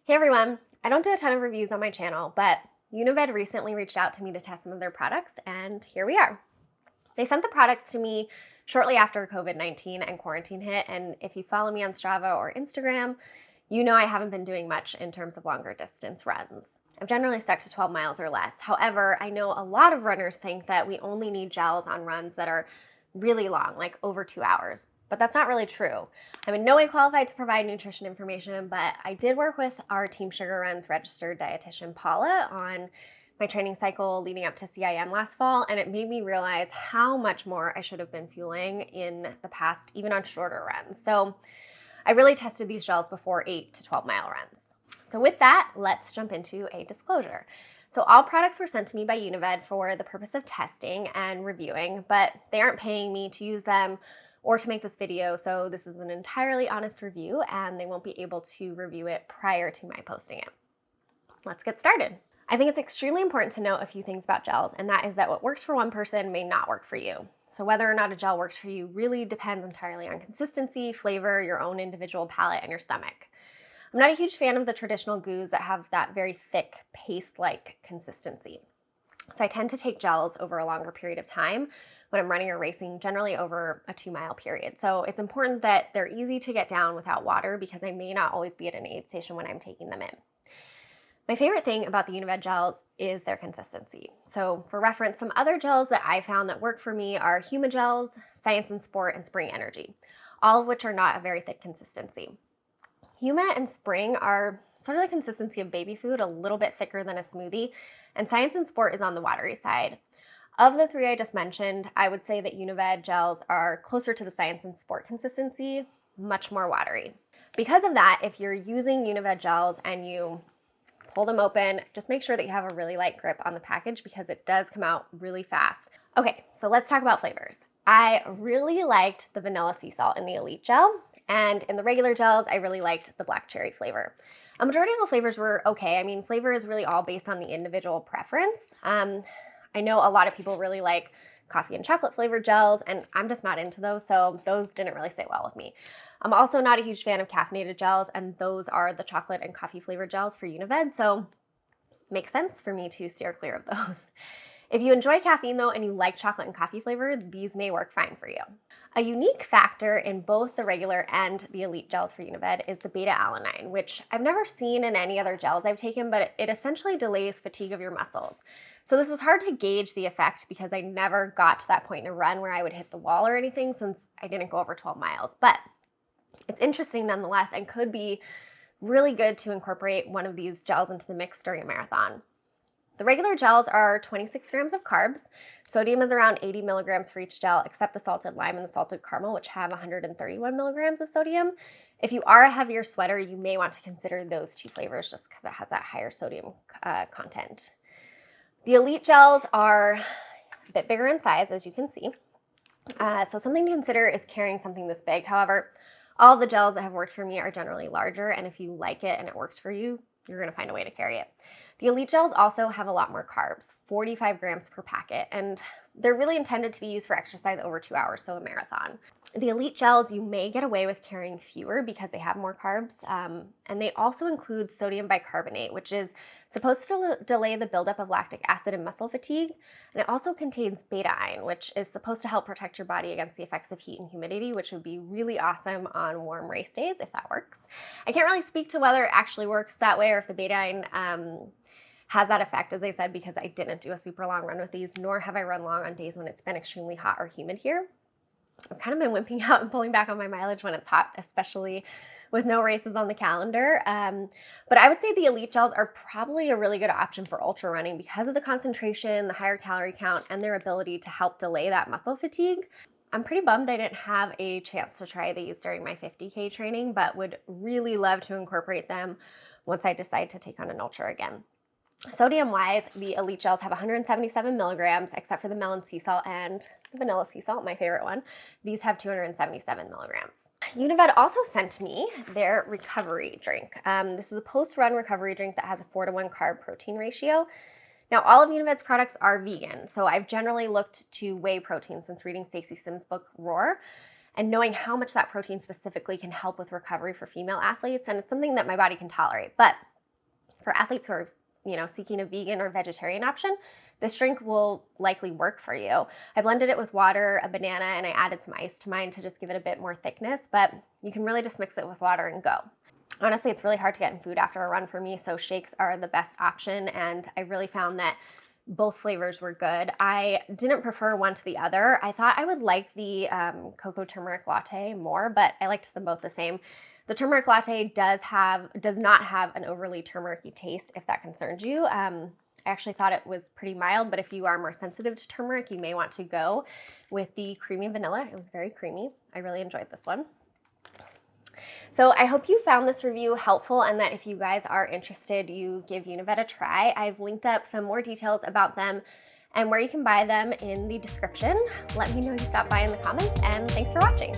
Hey everyone, I don't do a ton of reviews on my channel, but Unived recently reached out to me to test some of their products, and here we are. They sent the products to me shortly after COVID-19 and quarantine hit, and if you follow me on Strava or Instagram, you know I haven't been doing much in terms of longer distance runs. I've generally stuck to 12 miles or less. However, I know a lot of runners think that we only need gels on runs that are really long, like over 2 hours. But that's not really true. I'm in no way qualified to provide nutrition information, but I did work with our Team Sugar Run's registered dietitian, Paula, on my training cycle leading up to CIM last fall, and it made me realize how much more I should have been fueling in the past, even on shorter runs. So I really tested these gels before 8 to 12 mile runs. So with that, let's jump into a disclosure. So all products were sent to me by Unived for the purpose of testing and reviewing, but they aren't paying me to use them or to make this video, so this is an entirely honest review and they won't be able to review it prior to my posting it. Let's get started. I think it's extremely important to know a few things about gels, and that is that what works for one person may not work for you. So whether or not a gel works for you really depends entirely on consistency, flavor, your own individual palate, and your stomach. I'm not a huge fan of the traditional goos that have that very thick paste-like consistency. So I tend to take gels over a longer period of time when I'm running or racing, generally over a 2-mile period. So it's important that they're easy to get down without water because I may not always be at an aid station when I'm taking them in. My favorite thing about the Unived gels is their consistency. So for reference, some other gels that I found that work for me are Huma gels, Science and Sport, and Spring Energy, all of which are not a very thick consistency. Huma and Spring are sort of the consistency of baby food, a little bit thicker than a smoothie, and Science and Sport is on the watery side. Of the three I just mentioned, I would say that Unived gels are closer to the Science and Sport consistency, much more watery. Because of that, if you're using Unived gels and you pull them open, just make sure that you have a really light grip on the package because it does come out really fast. Okay, so let's talk about flavors. I really liked the vanilla sea salt in the Elite gel, and in the regular gels, I really liked the black cherry flavor. A majority of the flavors were okay. I mean, flavor is really all based on the individual preference. I know a lot of people really like coffee and chocolate flavored gels, and I'm just not into those, so those didn't really sit well with me. I'm also not a huge fan of caffeinated gels, and those are the chocolate and coffee flavored gels for Unived, so it makes sense for me to steer clear of those. If you enjoy caffeine though and you like chocolate and coffee flavor, these may work fine for you. A unique factor in both the regular and the Elite gels for Unived is the beta-alanine, which I've never seen in any other gels I've taken, but it essentially delays fatigue of your muscles. So this was hard to gauge the effect because I never got to that point in a run where I would hit the wall or anything since I didn't go over 12 miles. But it's interesting nonetheless and could be really good to incorporate one of these gels into the mix during a marathon. The regular gels are 26 grams of carbs. Sodium is around 80 milligrams for each gel, except the salted lime and the salted caramel, which have 131 milligrams of sodium. If you are a heavier sweater, you may want to consider those two flavors just because it has that higher sodium content. The Elite gels are a bit bigger in size, as you can see. So something to consider is carrying something this big. However, all the gels that have worked for me are generally larger, and if you like it and it works for you, you're going to find a way to carry it. The Elite gels also have a lot more carbs, 45 grams per packet, and they're really intended to be used for exercise over 2 hours, so a marathon. The Elite gels, you may get away with carrying fewer because they have more carbs, and they also include sodium bicarbonate, which is supposed to delay the buildup of lactic acid and muscle fatigue, and it also contains beta-ine, which is supposed to help protect your body against the effects of heat and humidity, which would be really awesome on warm race days if that works. I can't really speak to whether it actually works that way or if the beta-ine has that effect, as I said, because I didn't do a super long run with these, nor have I run long on days when it's been extremely hot or humid here. I've kind of been wimping out and pulling back on my mileage when it's hot, especially with no races on the calendar. But I would say the Elite gels are probably a really good option for ultra running because of the concentration, the higher calorie count, and their ability to help delay that muscle fatigue. I'm pretty bummed I didn't have a chance to try these during my 50K training, but would really love to incorporate them once I decide to take on an ultra again. Sodium-wise, the Elite gels have 177 milligrams, except for the melon sea salt and the vanilla sea salt, my favorite one. These have 277 milligrams. Unived also sent me their recovery drink. This is a post-run recovery drink that has a 4-to-1 carb-protein ratio. Now, all of Unived's products are vegan, so I've generally looked to whey protein since reading Stacy Sims' book, Roar, and knowing how much that protein specifically can help with recovery for female athletes, and it's something that my body can tolerate. But For athletes who are, seeking a vegan or vegetarian option, this drink will likely work for you. I blended it with water, a banana, and I added some ice to mine to just give it a bit more thickness, but you can really just mix it with water and go. Honestly, it's really hard to get in food after a run for me, so shakes are the best option, and I really found that both flavors were good. I didn't prefer one to the other. I thought I would like the cocoa turmeric latte more, but I liked them both the same. The turmeric latte does not have an overly turmeric-y taste, if that concerns you. I actually thought it was pretty mild, but if you are more sensitive to turmeric, you may want to go with the creamy vanilla. It was very creamy. I really enjoyed this one. So I hope you found this review helpful and that if you guys are interested, you give Unived a try. I've linked up some more details about them and where you can buy them in the description. Let me know you stopped by in the comments, and thanks for watching.